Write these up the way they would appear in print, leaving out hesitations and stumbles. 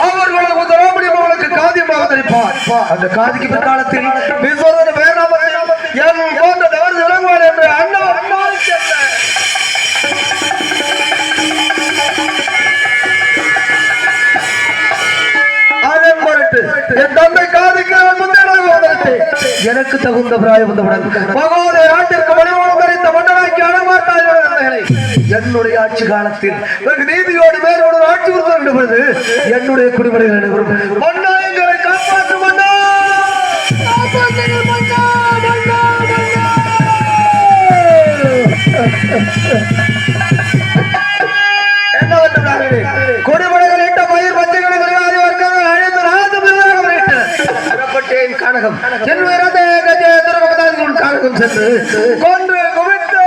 அவர்களது முதலாபடியும் அவளுக்கு காதியம் அவதரிப்பார். அந்த காதிக்கு பிற்காலத்தில் விஸ்வரூப பேராமத்தை என் போன்ற தவறு விளங்குவார் என்று அண்ணாவுக்கு என் தந்தை காதிக்கு எனக்கு தகுந்த பிராயம் வந்தவுடன் மகோதய நாட்டிற்கு மணிமூலம் தரித்த மன்னனாக்கி அழமாட்டார்கள். என்னுடைய ஆட்சி காலத்தில் வெகு நீதியோடு மேலோடு ஆட்சி உறுத்த வேண்டும் என்று என்னுடைய குடிமக்கள் மன்னா எங்களை காப்பாற்று மன்னா என்ன குடிமக்கள் இட்ட பயிர் பச்சைகளை கனகம் கனகம் சென்று கொன்று குவித்து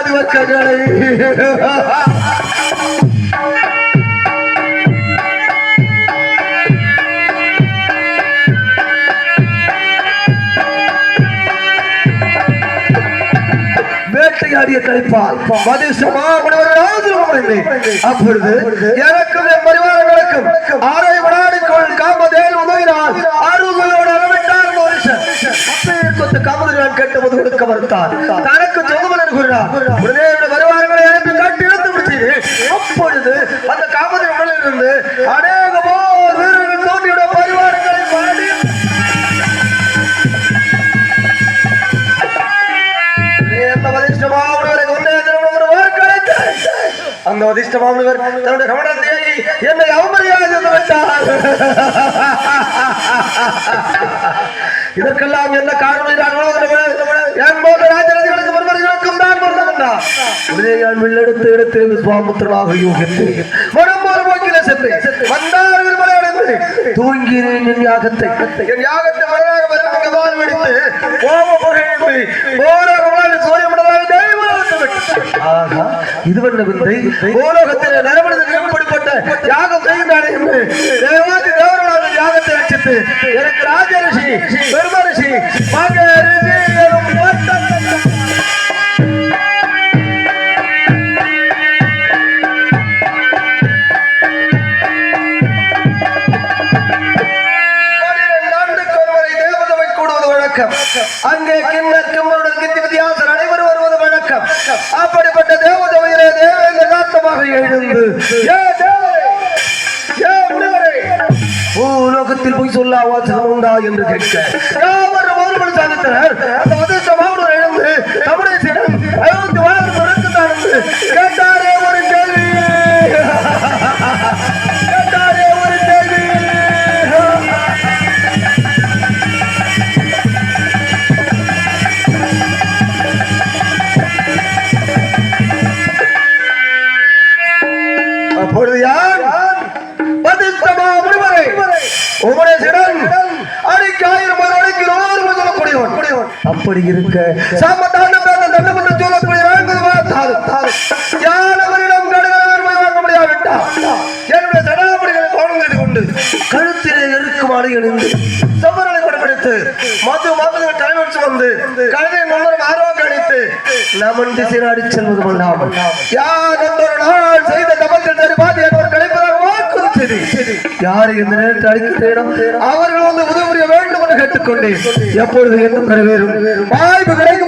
வர்க்கங்களை வேட்டையாடிய கழிப்பால் அப்பொழுது எனக்கும் என் பரிவாரங்களுக்கும் ஆரை விடாடிக்கொள் காமதேல் உதவினால் ஆறுகளோடு அளவிட்டார் காமதேவன் கேட்டபோது கொடுக்க மறுத்தார். தனக்கு சொந்தமன் கூறினார். உடனே வருவாரங்களை அனுப்பி காட்டி இழுத்து விடுத்தீர். அப்பொழுது அந்த காமதேவனில் இருந்து அநேகமோ வீரர்கள் தோன்றியுடைய பரிவாரங்களை பாடி அந்த வதிஷ்டமானவர் தன்னுடைய கவனத்தை என்னை அவமரியாதை விட்டார். இதற்கெல்லாம் என்ன காரணம் என் போது ராஜராஜர்களுக்கு மறுமர்களுக்கும் தான் மறுந்தார். உடனே நான் வில்லெடுத்து எடுத்து சுவாமுத்திரனாக யோகித்து மனம்போது போக்கில சென்று வந்தார்கள் மலையடைந்து தூங்கினேன். என் யாகத்தை மலையாக வெறும் வெடித்து கோப புகையின்றி இதுவல்ல விந்தை பூலோகத்திலே நரமனிதன் எப்படிப்பட்ட யாகம் செய்கின்றானே என்று தேவாதி தேவர்களாக யாகத்தை ரட்சித்து எனக்கு ராஜரிஷி பெருமரிஷி மகரிஷி அங்கே கிண்ணர் கிம்மருடன் கித்தி வித்தியாசர் அனைவரும் வருவது வழக்கம். அப்படிப்பட்ட தேவதவையிலே தேவேந்திர காத்தமாக எழுந்து பூலோகத்தில் போய் சொல்ல அவசரம் உண்டா என்று கேட்க யாவரும் ஒருவன் சாதித்தனர். அந்த வதிஷ்டமாவுடன் எழுந்து தமிழேசிடம் 50 வயது தொடர்ந்துதான் என்று கேட்டாரே ஒரு கேள்வி அப்படி இருக்க என்னுடைய சடாபடிகளை கோணம் கொண்டு கழுத்திலே இருக்கும் அணியணிந்து சமரனை கொடுத்து மது மாதங்கள் தலைவச்சு வந்து கழுதை நம்பரும் ஆர்வம் கணித்து நமன் திசைநாடி செல்வது கொண்டாமல் யார் ஒரு நாள் செய்த தபத்தில் தருபாதி என்பவர் கிடைப்பதாக வாக்குறுதி யாரை இந்த நேரத்தில் அளிக்கிறேனோ அவர்கள் வந்து உதவி புரிய வேண்டும் என்று கேட்டுக்கொண்டேன். எப்பொழுது என்ன நிறைவேறும் வாய்ப்பு கிடைக்கும்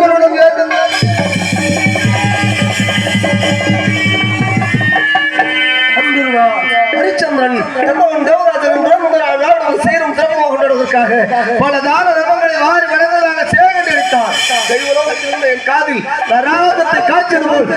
ஹரிச்சந்திரன் தேவராஜன் சீரும் சிறப்பாக கொண்டாடுவதற்காக பல தான தர்மங்களை வாரி வழங்குவதாக சேகரித்தார். தெய்வலோகத்திலிருந்து என் காதில் நராகத்தை காய்ச்சது போல்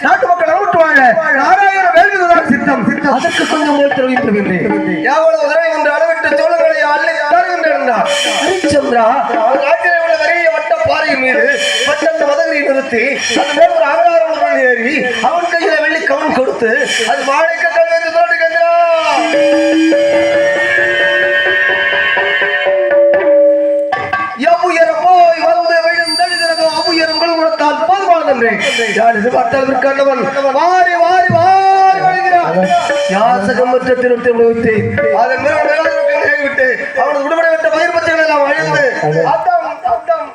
நாட்டு மக்கள் அவுட்டுவாங்க. நாராயண வேள்விதான் சித்தம். அதற்கு கொஞ்சம் தெரிவிக்கின்றேன். எவ்வளவு வரை என்று அளவிட்டு சோழர்களை அள்ளி தருகின்றார். ஹரிச்சந்திரா நாட்டில் உள்ள வரைய வட்ட பாறையின் மீது பட்டத்து மதகரை நிறுத்தி அது மேல் ஒரு ஆங்காரம் ஏறி அவன் கையில வெள்ளி கவன் கொடுத்து அது வாழைக்க கல்வி எவ்வுயரம் போய் வந்து விழுந்தெழுகிறதோ அவ்வுயரம் குழுகுணத்தால் போதுமானதன்றே. யார் எதிர்பார்த்தவன் வாரி வாரி வாரி வருகிறான். யாசகம் மற்ற திருத்தி முடிவித்து அதன் விட்டு அவனது விடுபட விட்ட பயிர் பச்சைகள் எல்லாம் அழிந்து அத்தம் அத்தம்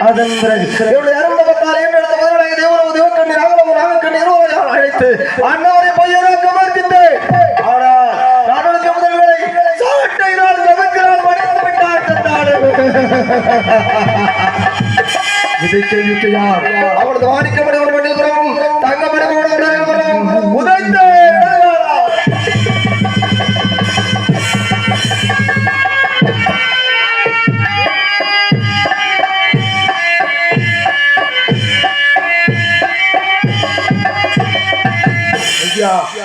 அதன் பிறகு என்னுடைய அரும்பகத்தால் என்னெடுத்த பதிலாக தேவனவு தேவக்கண்ணீர் அகலமும் நாகக்கண்ணீர் அழைத்து அண்ணாவரை பொய்யராக கமர்த்திட்டு ஆனால் நாடுகளுக்கு முதல்களை சாட்டையினால் கவர்க்கிறால் மடிந்து விட்டார் தந்தாடு. இதை கேள்விட்டு யார் அவனது வாடிக்கப்படி ஒரு மண்டில் புறமும் தங்கப்படி புறமும் உதைத்து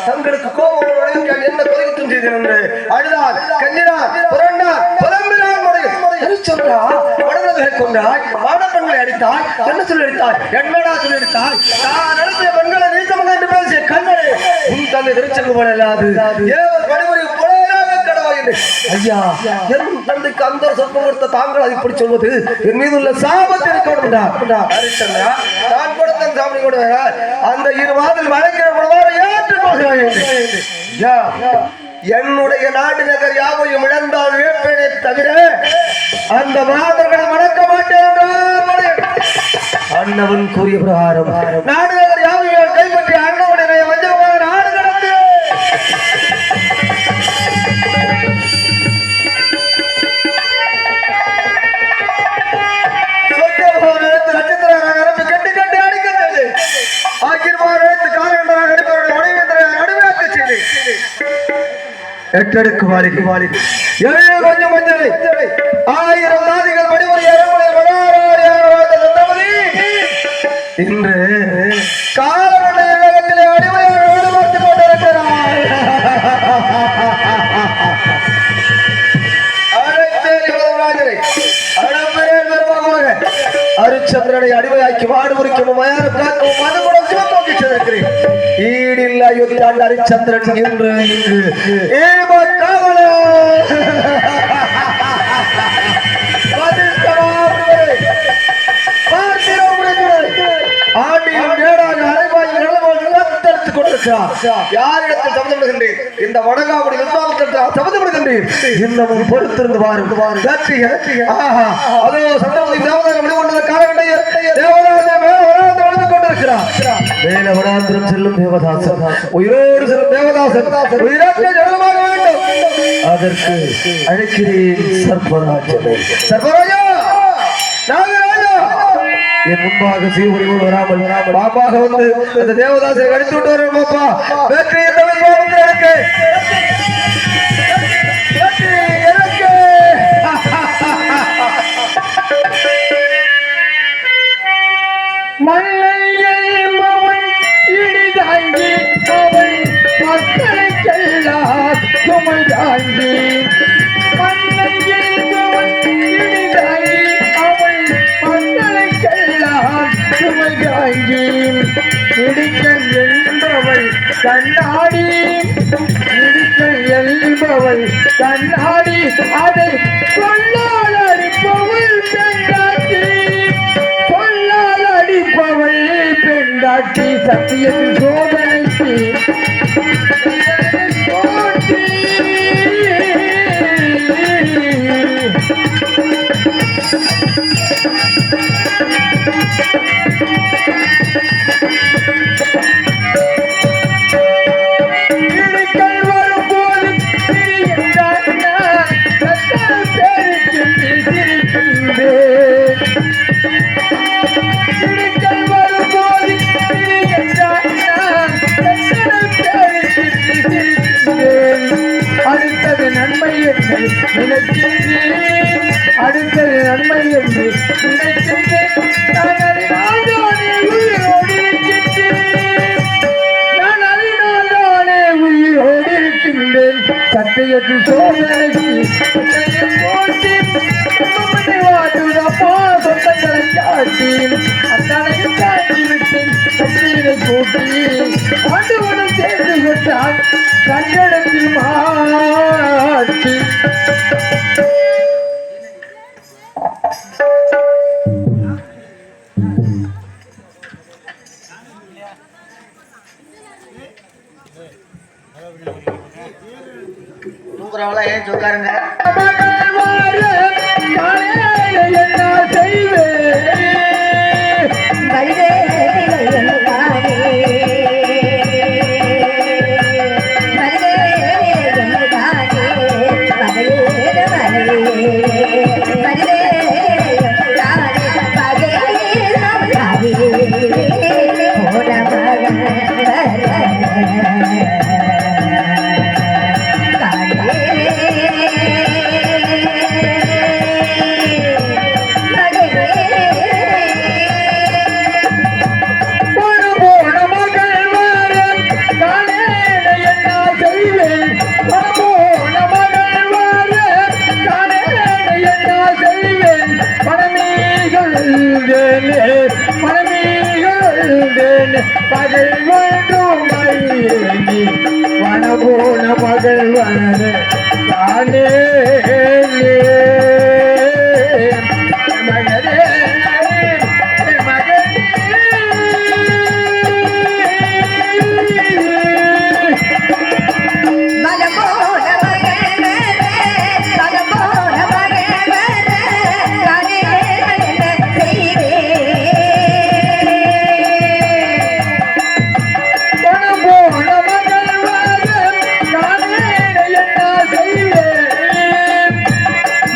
தங்களுக்கு கோபம் என்ன கொதிக்கும் செய்திருந்த அழுதார் கண்ணினார் புரண்டார் புலம்பினார் வடங்களை கொண்டாய் ஆடப்பெண்களை அடித்தாய் என்ன சொல்லி அடித்தாய் என்னடா சொல்லி அடித்தாய் நான் நடத்திய பெண்களை நீத்தமாக என்று பேசிய கண்ணனே உன் தந்தை திருச்செங்கு போலாது ஏவர் வடிமுறை புலையாக கடவாய் என்று ஐயா என் தந்தைக்கு அந்த சொற்பம் கொடுத்த தாங்கள் அது இப்படி சொல்வது என் மீது உள்ள சாபத்தை இருக்கணும்டா ஹரிச்சந்திரா நான் கொடுத்த சாமி கூட அந்த இரு வாதில் வழக்கிற என்னுடைய நாடு நகர் யாவையும் இழந்தால் வேப்பேனே தவிர அந்த மாதர்களை மணக்க மாட்டேன். அண்ணவன் கூறிய பிரகாரம் நாடு நகர் யாவையும் கைப்பற்றி அண்ணவனுடைய வஞ்சகமாக நாடு கடந்து நட்சத்திரமாக அரம்பு கட்டி கட்டி அடிக்கிறது ஆக்கிரமாக அழைத்து காலகண்டமாக அடிப்பவருடைய உடைவேந்தரை அடிமையாக்க செய்து எட்டடுக்கு வாலிக்கு வாலிக்கு கொஞ்சம் மஞ்சளை 1000 நாதிகள் மணிமுறை இன்று காலகண்டைய வேகத்திலே அடிமையாக ஈடுபட்டுக் கொண்டிருக்கிறார். ஹரிச்சந்திரனை அடிமையாக்கி வாடு முறிக்கவும் மயானம் காக்கவும் மனமுடன் சிவத்தோக்கிச்சிருக்கிறேன். ஈடில்லா யுத்தாண்ட ஹரிச்சந்திரன் என்று யாரிடத்தில் சபதமிடுகின்றேன் இந்த வடகாவடி சபதமிடுகின்றேன் இன்னமும் பொறுத்திருந்து வாரும் அதோ சந்தர்ப்பத்தை தேவதாக வெளிக்கொண்டது காலகண்டைய கொண்டிருக்கிறார் மேல வடாந்திரம் செல்லும் தேவதாசன் உயிரோடு செல்லும் தேவதாசன் உயிராக்க ஜனமாக வேண்டும் அதற்கு அழைக்கிறேன் சர்வராஜா நாகராஜா என் முன்பாக சீவரியோடு வராமல் பாப்பாக வந்து அந்த தேவதாசரை அடித்து விட்டு வர பாப்பா வெற்றி எனக்கு கண்ணாடி என்பவள் கண்ணாடி அதை சொல்லால் அடிப்பவள் பெண்டாட்டி சொல்லால் அடிப்பவள் பெண்டாட்டி சத்தியத்தின் சோதனைக்கு அடுத்தது நன்மை என்று நான் அறிநானே உயிரோடு இருக்கின்றேன் சத்தியத்தில் சோதனைக்கு சொந்தங்களை காட்டி ஆண்டவனும் சேர்ந்து விட்டான் கண்டடத்தில் மாட்டி. தூங்குறவங்களா ஏன் சொக்காருங்க? என்ன செய்வேன் பகல் ஒன்றும் வனபோன பகல் வனது தானே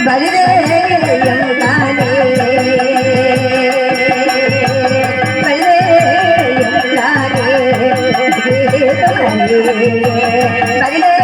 மகனே மகனே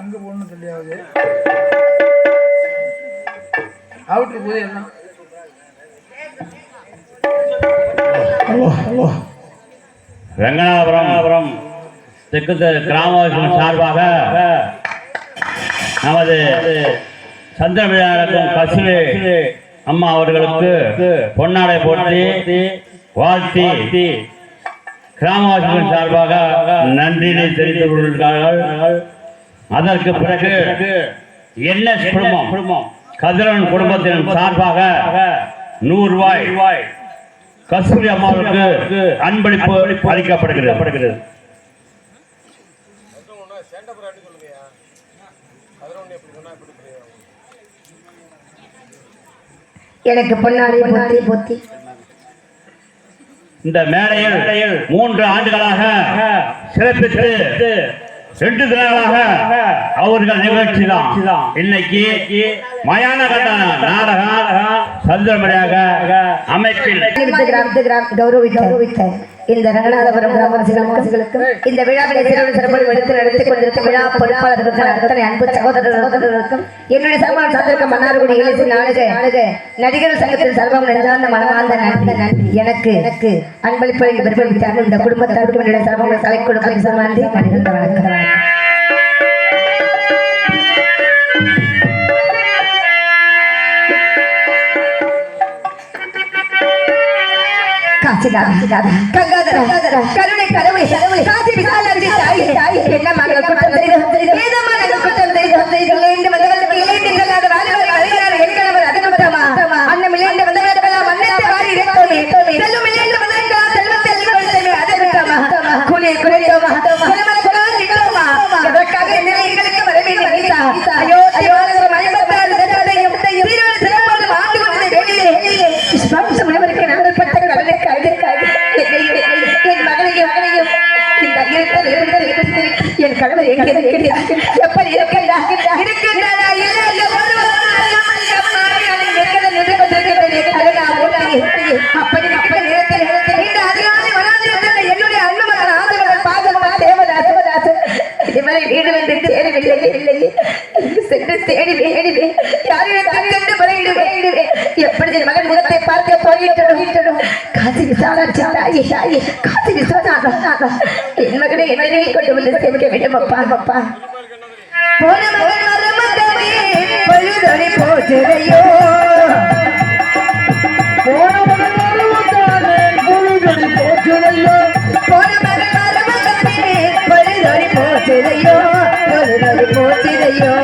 அங்க போகணும் தெரியாது அவுட்ரு போது எல்லாம் வெங்கடாபுரம் தெற்கு கிராம சார்பாக நமது சந்திரமிழா நடக்கும் கசிவு அம்மா அவர்களுக்கு பொன்னாடை போட்டி வாழ்த்தி கிராமவாசிகள் சார்பாக நன்றியை தெரிவித்துக் கொள்கிறார்கள். அதற்கு பிறகு NS குடும்பம் கதிரவன் குடும்பத்தின் சார்பாக 100 ரூபாய் கஸ்தூரி அம்மாவுக்கு அன்பளிப்பு அளிக்கப்படுகிறது. எனக்கு பொன்னாடி போத்தி இந்த மேடையில் 3 ஆண்டுகளாக சிறப்பித்து 2 தினங்களாக அவர்கள் நிகழ்ச்சி தான். இன்னைக்கு மயான கண்ட நாடகம் சந்திரமணியாக அமைப்பில் கௌரவித்த இந்த ரங்கநாதபுரம் கிராமவாசிகளுக்கும் இந்த விழாவினை சிறப்பு எடுத்து நடத்தி கொண்டிருக்கும் விழா பொறுப்பாளர்களுக்கும் அத்தனை அன்பு சகோதரர்களுக்கும் என்னுடைய சர்வம் சார்ந்திருக்கும் மன்னார்குடி இளைஞர் நாடக நடிகர் சங்கத்தின் சர்வம் நெஞ்சார்ந்த மனமார்ந்த நன்றி. எனக்கு அன்பளிப்பை பெருமைத்தார்கள் இந்த குடும்பத்தாருக்கும் என்னுடைய சர்வங்கள் கலை கொடுக்கும் சமாந்தி நடிகர் வணக்கம். கருணை கடவுளை காசி விசாலாதி தாய் என்ன மகள் குற்றம் செய்து ஏதமா நாங்கள் குற்றம் செய்து இளைந்து வந்தவர்களுக்கு இளைந்து செல்லாத வாலிபரை அழைக்கிறார் என் கணவர் அது குற்றமா அன்னம் இளைந்து வந்தவர்களுக்கெல்லாம் மன்னத்தை வாரி இறைத்தோமே செல்லும் இளைந்து வந்தவர்களெல்லாம் செல்வத்தை அளிக்கொள்ளுமே அது குற்றமா கூலியை குறைத்தோமா குலமலை குலால் நிகழுமா எதற்காக என்னை எங்களுக்கு வரவேண்டிய நீதா ஐயோ மயமத்தால் தந்தையும் சீரோடு சிறப்போடு ஆண்டு கொண்டதை வெளியிலே விஸ்வாசம் முனைவருக்கு நாங்கள் பட்ட கடலுக்காக என் மகனையும் இந்த என் கணவர் எப்படி இருக்கின்றாரா அப்படி இந்த அதிகாரி வளாகத்தில் என்னுடைய அன்பு மகன் ஆதரவன் பாதமாக தேவதாசன் இதுவரை வீடு வந்து சேரவில்லை சென்று தேடிவேன் யாரிடம் கண்டு முறையிடுவேன் எப்படி மகன் முகத்தை பார்த்து போயிட்டடும் காசி விசாலாட்சி தாயே காசி விஸ்வநாதன் என் மகனை என்னை கொண்டு வந்து சேர்க்க வேண்டும் அப்பா போன மகன் மரமகமே பொழுதொளி போச்சுதையோ போன மகன் மரமகமே பொழுதொளி போச்சுதையோ போச்சுதையோ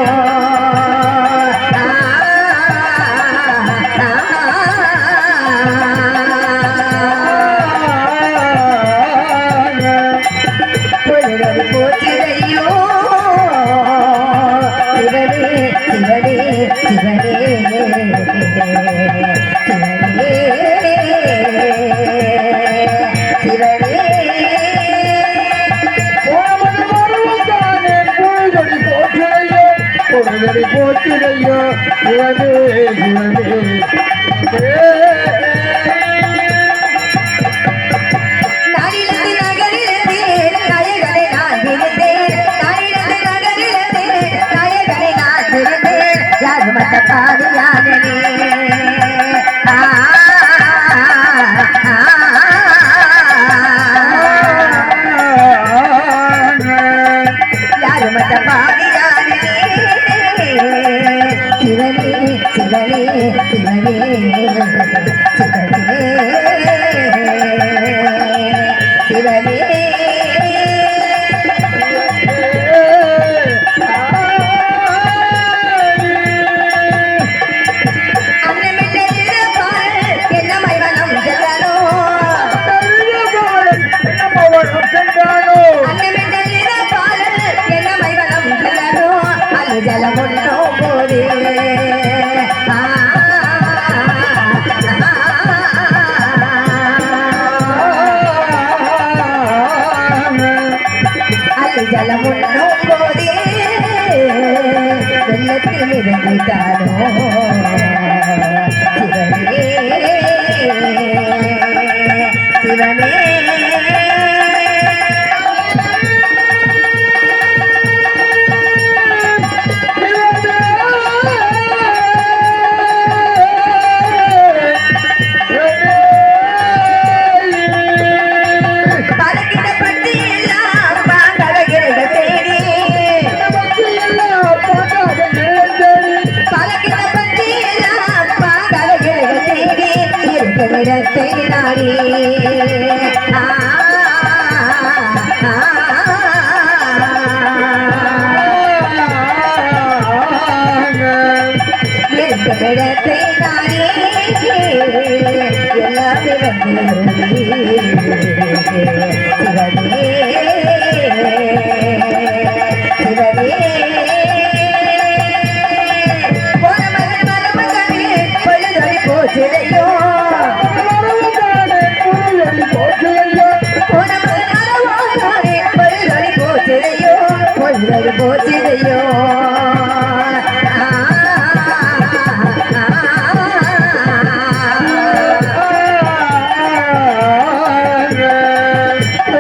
இடத்தை நாடி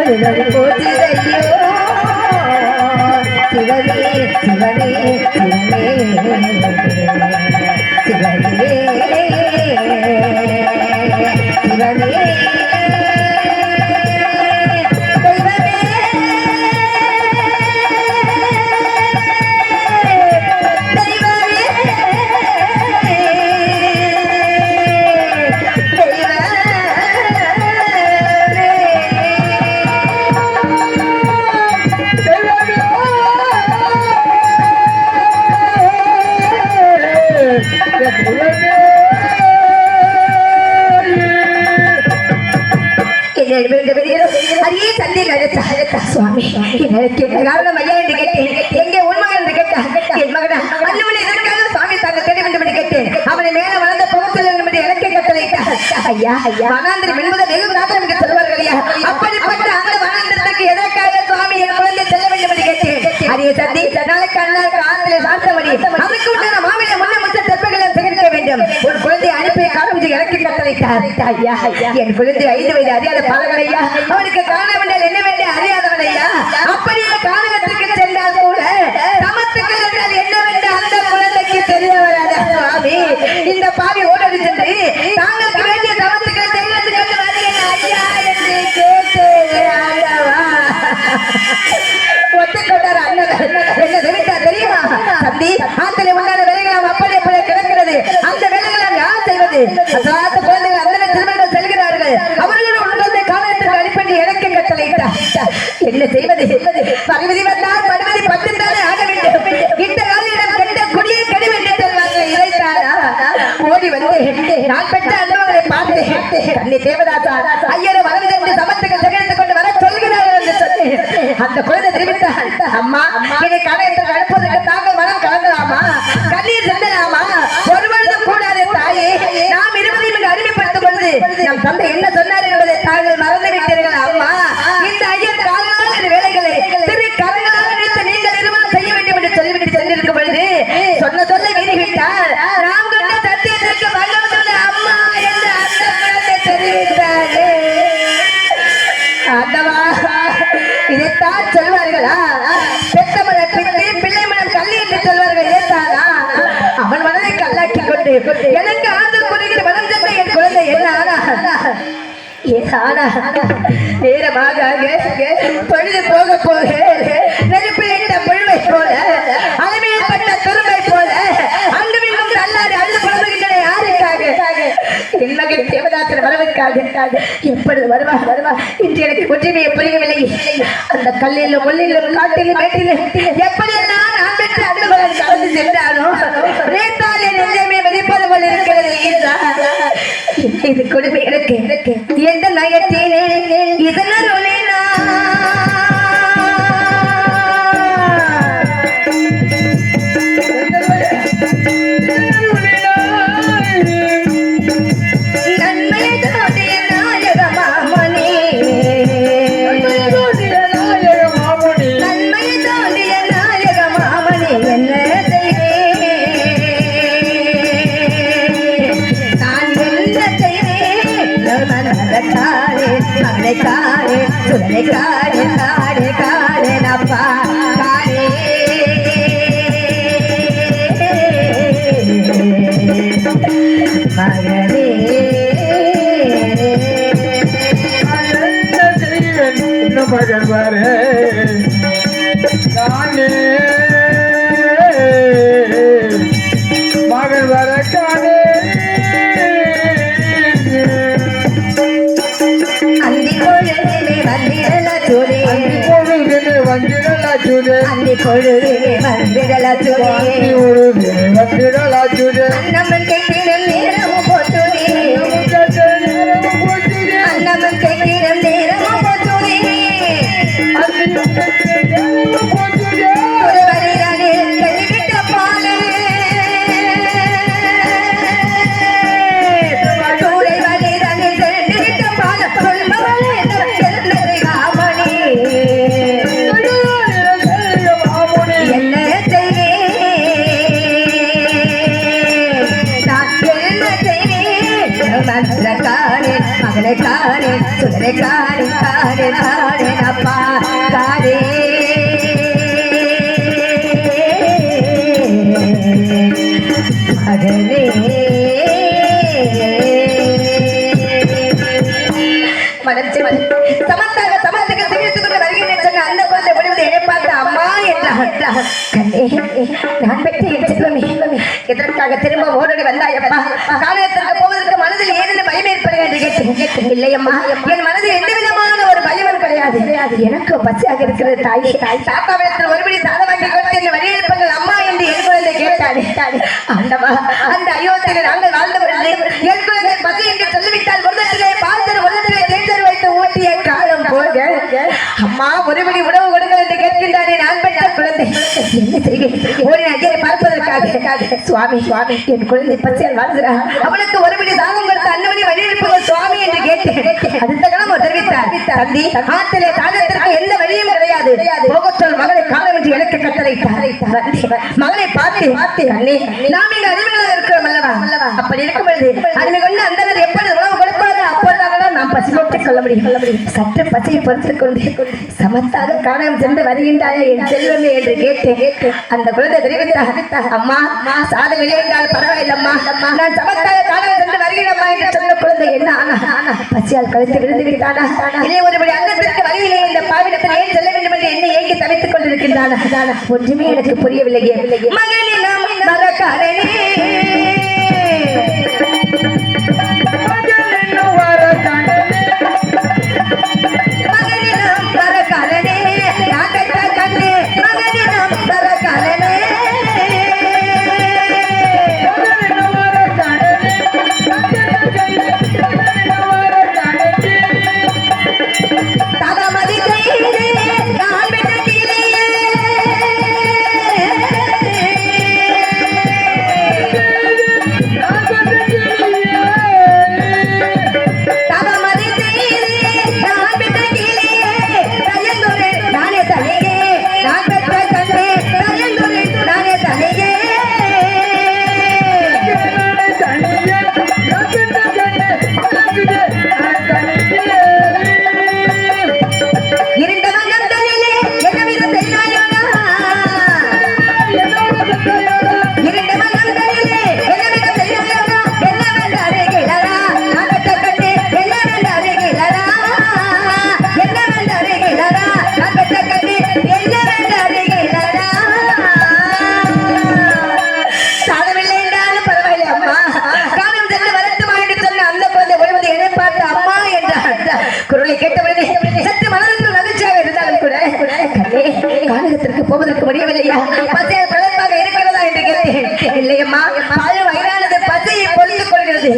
சிவனி போற்றுதையோ சிவனே சிவனே சிவனே சிவனே அரியே சந்தேக சுவாமி எனக்கு என்ன காரணம் ஐயா என்று கேட்டேன். எங்கே உன் மகன் என்று கேட்டான். என் மகனா அண்ணவனை இதற்காக சுவாமி தாங்கள் தேட வேண்டும் என்று கேட்டேன். அவனை மேல வளர்ந்த புகத்தில் என்று எனக்கே கட்டளையிட்டார். ஐயா ஐயா வனாந்திரம் என்பதை வெகு பிரார்த்தனை என்று சொல்வார்கள் ஐயா. அப்படிப்பட்ட அந்த வனாந்திரத்துக்கு எதற்காக சுவாமி என் குழந்தை செல்ல வேண்டும் என்று கேட்டேன். அரிய சந்தி நாளைக்கு அண்ணாக்கு ஆற்றிலே சாத்தபடி அவருக்கு உண்டான மாமியை முன்ன முச்ச தெப்பங்களை சேகரிக்க வேண்டும். ஒரு குழந்தை அனுப்பிய காலம் எனக்கு கட்டளையிட்டார். ஐயா ஐயா என் குழந்தை 5 வயது அறியாத பழகலையா அவனுக்கு காண வேண்டிய என்ன வேண்டிய அறியாதவனையா அப்படியே காணகத்திற்கு சென்றால் கூட சமத்துக்கள் என்றால் என்னவென்று அந்த குழந்தைக்கு தெரிய வராத சுவாமி இந்த பாவி ஓடடி சென்று தாங்களுக்கு வேண்டிய சமத்துக்களை செய்வதற்கு ஐயா என்று கேட்டேன். ஒத்துக்கொண்டார் அண்ணன் என்ன தெரிவித்தார் தெரியுமா? தம்பி ஆத்திலே உண்டான வேலைகள் அப்படி அப்படியே கிடக்கிறது. அந்த வேலைகளை யார் செய்வது? அசாத்த குழந்தைகள் அந்த திருமணங்கள் செல்கிறார்கள். அவர்களும் உங்களை காலத்திற்கு அனுப்பி எனக்கு கட்டளையிட்டார். என்ன செய்வது? பரிவிதி வந்தால் படுவதி 10 நாளே ஆக வேண்டும். இந்த காலையிடம் கண்ட குடியை கெடு என்று சொல்வார்கள். இறைத்தாரா ஓடி வந்து நான் பெற்ற அண்ணவங்களை பார்த்து கண்ணி தேவதாசா ஐயரை வரவு சென்று சமத்துக்கு திகழ்ந்து கொண்டு வர சொல்கிறார்கள் என்று சொல்லி அந்த குழந்தை தெரிவித்தார். அம்மா இதை காலத்திற்கு அனுப்புவதற்கு தாங்கள் மனம் கலந்தலாமா? கண்ணீர் சென்றலாமா? ஒருவருக்கும் கூடாது தாயே. நாம் 20 அடிமைப்படுத்தும் பொழுது நம் தந்தை என்ன சொன்னார் என்பதை தாங்கள் மறந்து விட்டீர்கள் அம்மா. இந்த ஐயர் காலமான வேலைகளை திரு கரங்களாக நினைத்து நீங்கள் இருவரும் செய்ய வேண்டும் என்று சொல்லிவிட்டு சென்றிருக்கும் பொழுது சொன்ன சொல்லை மீறிவிட்டால் நாம் கண்ட சத்தியத்திற்கு வல்லவன் அம்மா என்று அந்த குழந்தை தெரிவித்தாரே. ஆண்டவா இதைத்தான் சொல்வார்களா? பெத்த மனம் பிள்ளை பிள்ளை மனம் கல்லி என்று சொல்வார்கள். ஏத்தானா அவன் மனதை கல்லாக்கி கொண்டு எனக்கு ஆதரவு கொடுக்கிற மனம் சென்ற என் குழந்தை என்ன ஆனா நேரமாக பொழுது போக போக நெருப்பில் இட்ட புழுவை போல அளவியப்பட்ட துரும்பை போல அங்கு மீண்டும் அல்லாது அழுது புலம்புகின்றன. யாருக்காக? என் மகன் தேவதாசன் வரவுக்காக. எப்பொழுது வருவா இன்று எனக்கு ஒன்றுமே புரியவில்லை. அந்த கல்லிலும் முள்ளிலும் காட்டிலும் மேட்டிலும் எப்படியெல்லாம் நான் பெற்று அந்த மகன் கலந்து சென்றானோ ரேத்தாலே நெஞ்சமே வெளிப்பது போல இருக்கிறது. இது கொடுமை எனக்கு எந்த நயத்தேனே இதனால் காடே சுடலை காடே காடே காடே நப்பா காடே மகனே இன்னும் மகன் பாரு காணே மகன் வர காணே அந்தி பொழுதிலே வந்திடலாச்சுதே அன்னமன் கேட்கிற நேரமும் போச்சுதே அன்னமன் கேட்கிற நேரமும் போச்சுதே ஒரு வரிதானே கைவிட்ட பாலே சூளை வரிதானே சென்றுவிட்ட பால சொல்பவளே காமணி மகளே காணே சுடலை காணே காணே காணே கண்ணே நான் பெற்ற என் செல்வமே எதற்காக திரும்ப ஓடடி வந்தாயப்பா காலத்திற்கு போவதற்கு மனதில் ஏதேனும் பயம் ஏற்படுகிறது கேட்டேன் இல்லையம்மா என் மனதில் எந்த விதமான ஒரு பயமும் கிடையாது எனக்கு பச்சையாக இருக்கிறது தாய் தாத்தாவிடத்தில் ஒருபடி சாதம் வாங்கி கொடுத்து இந்த வழியிருப்பங்கள் அம்மா என்று என் குழந்தை கேட்டானே ஆண்டவா அந்த அயோத்தியில் நாங்கள் வாழ்ந்து வருது என் குழந்தை பசி என்று சொல்லிவிட்டால் ஒருத்திலே பார்த்தர் ஒருத்திலே தேர்தல் வைத்து ஊட்டிய காலம் போக அம்மா ஒருபடி உணவு கொடுங்கள் என்று கேட்கின்றானே நான் பெற்ற குழந்தை என்ன செய்வேன் ஒரு ஐயரை பார்ப்பதற்காக சுவாமி என் குழந்தை பச்சையால் வாழ்கிறார் அவனுக்கு ஒருபடி சாதம் கொடுத்த அன்னமணி வழியிருப்பவர் சுவாமி என்று கேட்டேன் அடுத்த காலம் அவர் தெரிவித்தார் தந்தி ஆத்திலே தாகத்திற்கு எந்த வழியும் கிடையாது போகச்சொல் மகளை காலம் என்று எனக்கு கட்டளையிட்டார் மகளை பார்த்து அண்ணே நாம் இங்கு அடிமையாக இருக்கிறோம் அல்லவா அப்படி இருக்கும் பொழுது அடிமை கொண்டு அந்த எப்பொழுது உணவு கொடுப்பாங்க அப்பொழுதாக நாம் பசி போட்டுக் கொள்ள முடியும் சற்று பசியை பொறுத்துக் கொண்டு சமத்தாக காலம் சென்று வருகின்றாயா என் செல்வமே என்று கேட்டேன் அந்த குழந்தை தெரிவித்தார் அம்மா சாதம் இல்லை என்றால் பரவாயில்லம்மா நான் சமத்தாக காலம் சென்று வருகிறம்மா என்று சொன்ன குழந்தை என்ன ஆனா பசியால் கழுத்து விழுந்து விட்டானா இல்லை ஒருபடி அங்கத்திற்கு வகையிலே இந்த பாவிடத்தில் ஏன் செல்ல வேண்டும் என்று என்னை ஏங்கி தவித்துக் கொண்டிருக்கின்றானா ஒன்றுமே எனக்கு புரியவில்லையே மகனினம் மரக்காரனே போவதற்கு முடியவில்லையா பசியால் பிரளயமாக இருக்கிறதா என்று கேட்டேன் இல்லையம்மா பால் வயிறானது பசியை பொழித்துக் கொள்கிறது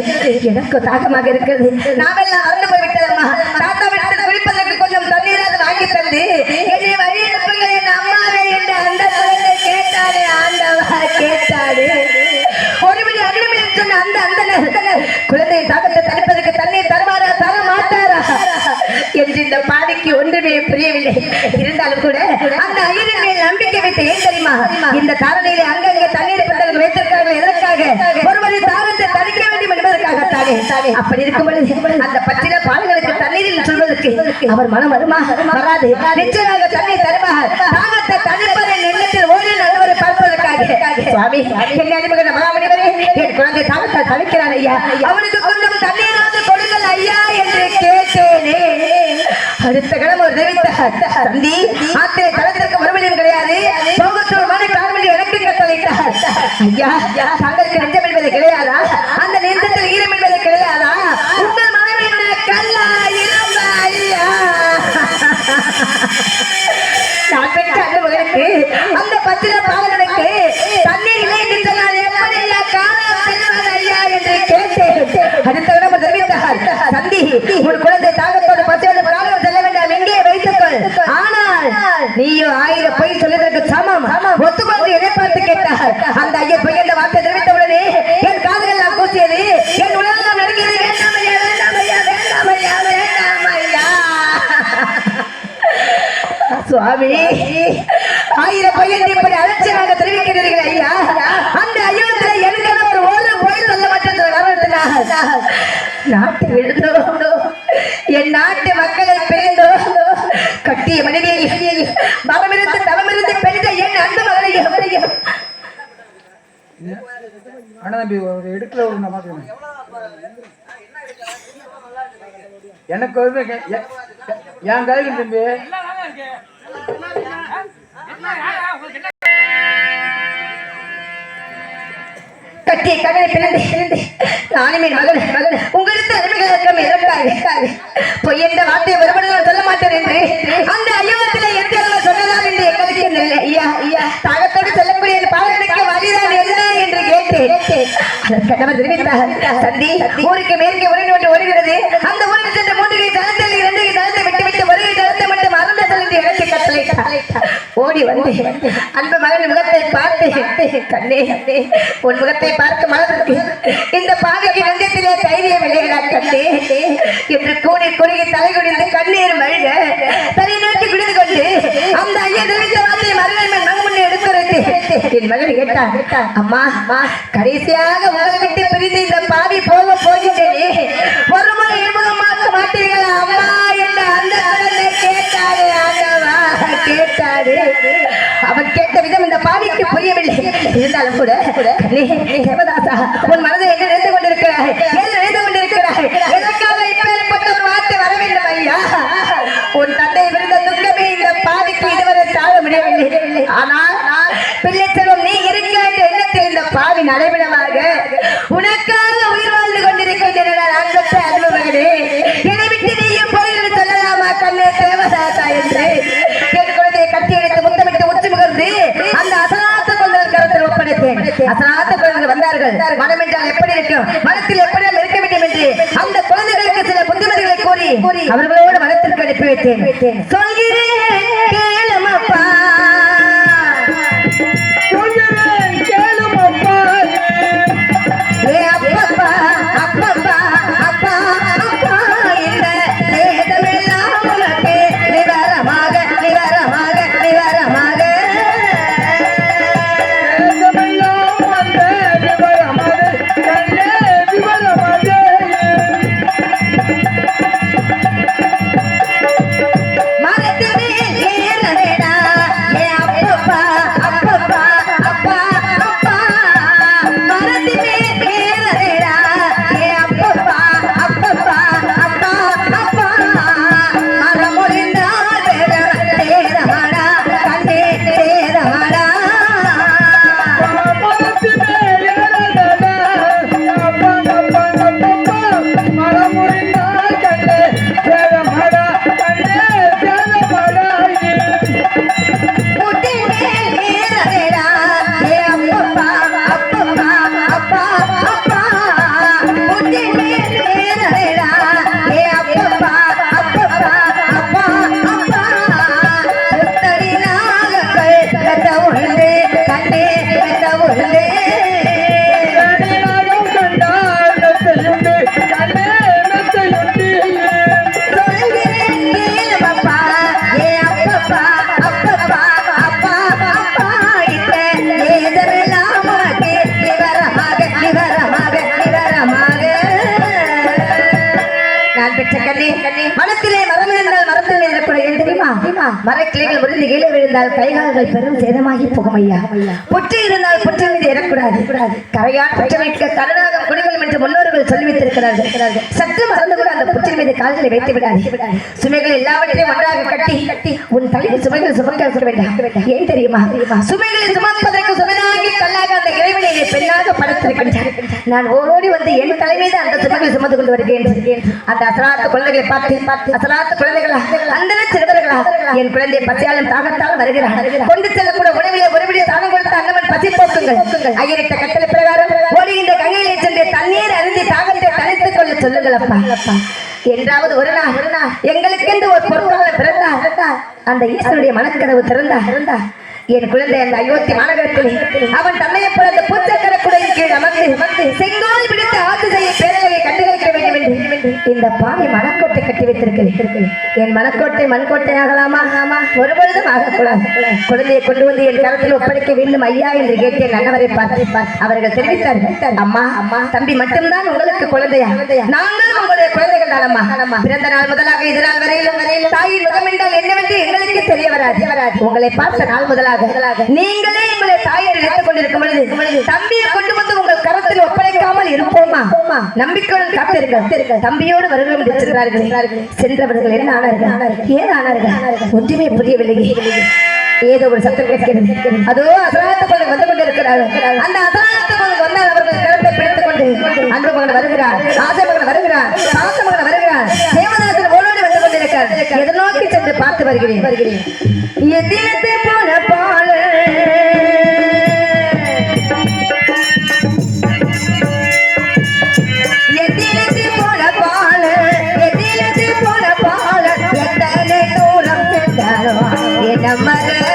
எனக்கு தாகமாக இருக்கிறது நாவெல்லாம் அறந்து போய்விட்டதம்மா தாத்தா விட்டு குடிப்பதற்கு கொஞ்சம் தண்ணீராது வாங்கி தந்து என்னை வழி அனுப்புங்கள் என் அம்மாவே என்று அந்த குழந்தை கேட்டாரே ஆண்டவா கேட்டாரு ஒருபடி அகிலமே சொன்ன அந்த குழந்தையை தாகத்தை தடுப்பதற்கு தண்ணீர் தருவாரா தர மாட்டாரா என்று இந்த பாடிக்கு ஒன்றுமே புரியவில்லை இருந்தாலும் கூட அந்த ஐயரின் மேல் நம்பிக்கை வைத்த ஏன் தெரியுமா இந்த தாரணையிலே அங்கங்கே தண்ணீர் பந்தல்கள் வைத்திருக்கார்கள் எதற்காக ஒருவரை தாகத்தை தடுக்க வேண்டும் என்பதற்காகத்தானே அப்படி இருக்கும் பொழுது அந்த பற்றின பால்களுக்கு தண்ணீரில் சொல்வதற்கு அவர் மனம் வருமா வராது நிச்சயமாக தண்ணீர் தருவார் தாகத்தை தடுப்பதன் எண்ணத்தில் ஓடி நல்லவரை பார்ப்பதற்காக சுவாமி என்ன அடிமகன் மகாமணிவரே என் குழந்தை தாகத்தை தடுக்கிறான் ஐயா அவனுக்கு கொஞ்சம் தண்ணீராவது கொடுங்கள் ஐயா என்று கேட்டேனே அடுத்த கிழமை ஒரு தெரிவித்தார் தந்தி ஆத்திரை தளத்திற்கு மறுபடியும் கிடையாது சோகத்தோமான கார்மணி எனக்கு கட்டளையிட்டார் ஐயா தங்களுக்கு நெஞ்சம் என்பது கிடையாதா அந்த நெஞ்சத்தில் ஈரம் என்பது கிடையாதா உங்கள் மனைவியுடைய கல்லா இருந்த ஐயா நான் பெற்ற அந்த மகனுக்கு அந்த பத்திர பாலனுக்கு தண்ணீர் இல்லை என்று சொன்னால் எப்படி ஐயா காரணம் செல்வது ஐயா என்று கேட்டேன் அடுத்த கிழமை தெரிவித்தார் தந்தி உன் குழந்தை தாகத்தோடு பச்சையோடு காலம் செல்ல வேண்டாம் எங்கே வைத்துக்கொள் ஆனால் நீயும் 1000 பொய் சொல்வதற்கு சமம் ஒத்துக்கொண்டு என்னை பார்த்து கேட்டார் அந்த ஐயர் பொய் என்ற வார்த்தை தெரிவித்தவுடனே என் காதுகள் நான் கூசியது என் உலகம் நடுங்கியது வேண்டாம் ஐயா வேண்டாம் ஐயா வேண்டாம் ஐயா வேண்டாம் ஐயா சுவாமி 1000 பொய் என்று இப்படி அலட்சியமாக தெரிவிக்கிறீர்கள் ஐயா அந்த ஐயத்தில் எனக்கு ஒரு பொய் சொல்ல மாட்டேன் காரணத்தினால் நாட்டு விழுந்தோம் என் நாட்டு மக்களை பிரிந்தோம் கட்டிய மனைவியை மகமிருந்து தவமிருந்து பெற்ற என் அன்பு மகளையும் அண்ணா தம்பி எடுக்கல எனக்கு என் கையில் தம்பி கட்டிய ககனை பிறந்து நானும் என் மகன் உங்களுக்கு அருமைகளுக்கும் இறக்காது பொய் என்ற வார்த்தையை ஒருபடி நான் சொல்ல மாட்டேன் என்று அந்த அயோகத்தில் எந்த அளவு சொன்னதால் என்று எங்களுக்கு இல்லை. ஐயா தாகத்தோடு சொல்லக்கூடிய என் பாவங்களுக்கு வழிதான் என்ன என்று கேட்டேன். அதற்கெல்லாம் தெரிவித்தார், தந்தி ஊருக்கு மேற்கே உரைந்து ஒன்று ஓடுகிறது, அந்த ஊருக்கு சென்ற 3 கை தளத்தில் 2 கை தளத்தை விட்டு ஒரு கை தளத்தை மட்டும் மறந்த என்று எனக்கு கட்டளையிட்டார். ஓடி வந்து அன்பு மகன் முகத்தை பார்த்து, கண்ணே உன் முகத்தை பார்க்க மலர்க்கு இந்த பாவிக்கு நெஞ்சத்திலே தைரியம் இல்லையா கண்ணே என்று கூடி குறுகி தலை குடிந்து கண்ணீர் மழுக தலை நோக்கி குடிந்து கொண்டு அந்த ஐயா தெரிவித்த வார்த்தையை மறுநாள் மகன் முன்னே எடுத்துரைத்து என் மகன் கேட்டான், அம்மா கடைசியாக உங்களை விட்டு பிரிந்து இந்த பாவி போகின்றேனே ஒரு முறை இருமுகமாக்க மாட்டீர்களா அம்மா என்று அந்த குழந்தை கேட்டாரு. ஆண்டவா கேட்டாரு. அவன் கேட்ட விதம் இந்த பாவிக்கு புரியவில்லை. இருந்தாலும் கூட சிவதாசா உன் மனதை என்ன நினைத்து கொண்டிருக்கிறாய், என்ன நினைத்து கொண்டிருக்கிறாய், எதற்காக இப்பேற்பட்ட ஒரு வார்த்தை வர வேண்டும் ஐயா? உன் தந்தை விருந்த துக்கமே இந்த பாவிக்கு இதுவரை தாழ முடியவில்லை. ஆனால் பிள்ளை செல்வம் நீ இருக்க என்ற எண்ணத்தில் இந்த பாவி நடைபெறமாக உனக்காக உயிர் வாழ்ந்து கொண்டிருக்கின்றன. நான் பெற்ற அனுபவங்களே என்னை விட்டு நீயும் போயிருந்து சொல்லலாமா கண்ணே தேவதாசா என்று என் குழந்தையை கட்டி எடுத்து முத்தமிட்டு உச்சி முகர்ந்து அந்த அசனாத்த குழந்தைகள் கருத்தில் ஒப்படைத்தேன். அசனாத்த குழந்தைகள் வந்தார்கள். மனம் என்றால் எப்படி இருக்கும், மனத்தில் எப்படி இருக்க வேண்டும் என்று அந்த குழந்தைகளுக்கு சில புத்திமதிகளை கூறி அவர்களோடு மனத்திற்கு அனுப்பி வைத்தேன். சொல்கிறேன் கேளுமப்பா, மனத்திலே மரம் இருந்தால் மரத்தில் இருக்கக்கூடிய தெரியுமா? மரக்கிளைகள் உருண்டு கீழே விழுந்தால் கைகால்கள் பெரும் சேதமாகி போகும் ஐயா. புற்று இருந்தால் புற்று மீது ஏறக்கூடாது. கரையான் புற்றமைக்க கருணாக குடிகளும் என்று முன்னோர்கள் சொல்லி வைத்திருக்கிறார்கள். சற்று மறந்து கூட அந்த புற்றின் மீது கால்களை வைத்து விடாது. சுமைகள் எல்லாவற்றையும் ஒன்றாக கட்டி உன் தலையில் சுமைகள் சுமக்க வேண்டாம். ஏன் தெரியுமா? சுமைகளை சுமப்பதற்கு சுமையாகி கல்லாக அந்த இறைவனை பெண்ணாக படைத்திருக்கின்றார். நான் ஓடி வந்து என் தலைமீது அந்த சுமைகளை சுமந்து கொண்டு வருகிறேன். அந்த அசராத்த குழந்தைகளை பார்த்து அசராத்த குழந்தைகளா, அந்த சிறுவர்களா, என் குழந்தை பசியாலும் தாகத்தாலும் வருகிறார். கொண்டு செல்லக்கூட உணவிலே ஒருபடியே தானம் கொடுத்த அண்ணன் பசி போக்குங்கள். ஐயரிட்ட கட்டளை பிரகாரம் ஓடுகின்ற கங்கையிலே சென்று தண்ணீர் அருந்தி தாகத்தை தனித்துக் கொள்ள சொல்லுங்கள் அப்பா. என்றாவது ஒரு நாள் எங்களுக்கென்று ஒரு பொருளாளர் பிறந்தார். அந்த ஈஸ்வருடைய மனக்கதவு திறந்தார். என் குழந்தை அந்த அயோத்தி மாநகரத்தில் அவன் தன்னையை போல அந்த பூச்சக்கர குடையின் கீழ் அமர்ந்து செங்கோல் பிடித்து ஆத்து செய்ய பேரழகை கண்டுகளிக்க வேண்டும் என்று இந்த பாவை மனக்கோட்டை கட்டி வைத்திருக்கிறேன். என் மனக்கோட்டை மண்கோட்டை ஆகலாமா? ஒருபொழுதும் ஆகக்கூடாது. குழந்தையை கொண்டு வந்து என் கரத்தில் ஒப்படைக்க வேண்டும் ஐயா என்று கேட்டேன். அன்னவரை பார்த்து அவர்கள் தெரிவித்தார்கள், அம்மா தம்பி மட்டும்தான் உங்களுக்கு குழந்தையா? நாங்களும் உங்களுடைய குழந்தைகள் தான் அம்மா. பிறந்த நாள் முதலாக இது நாள் வரையிலும் தாயின் முகம் என்றால் என்னவென்று எங்களுக்கு தெரிய வராது. உங்களை பார்த்த நாள் முதலாக நீங்களே உங்களை தாயை நினைத்துக் கொண்டிருக்கும் பொழுது தம்பியை கொண்டு வந்து உங்கள் கரத்தில் ஒப்படைக்காமல் இருப்போமா? நம்பிக்கையுடன் காத்திருங்கள். தம்பியோடு வருகிறோம் என்று சென்றார்கள். சென்றவர்கள் என்ன ஆனார்கள்? ஏன் ஆனார்கள்? ஒன்றுமே புரியவில்லை. ஏதோ ஒரு சத்தம் கேட்கிறது. அதோ அசராத்த வந்து கொண்டிருக்கிறார்கள். அந்த அசராத்த வந்தால் அவர்கள் கருத்தை பிடித்துக் கொண்டு அன்பு மகன் வருகிறார், ஆசை மகன் வருகிறார், சாச மகன் வருகிறார், தேவதாசன் ஓடோடி வந்து கொண்டிருக்கிறார். எதிர்நோக்கி சென்று பார்த்து வருகிறேன். எதிரத்தை போன பால எத்தனை தூரம் சென்றாலும் என்ன மகன்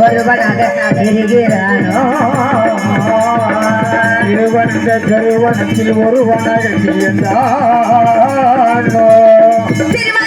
ஒருவனாக இருக்கிறானோ திருவனந்த திருவனத்தில் ஒருவனாக இருந்தானோ திருமண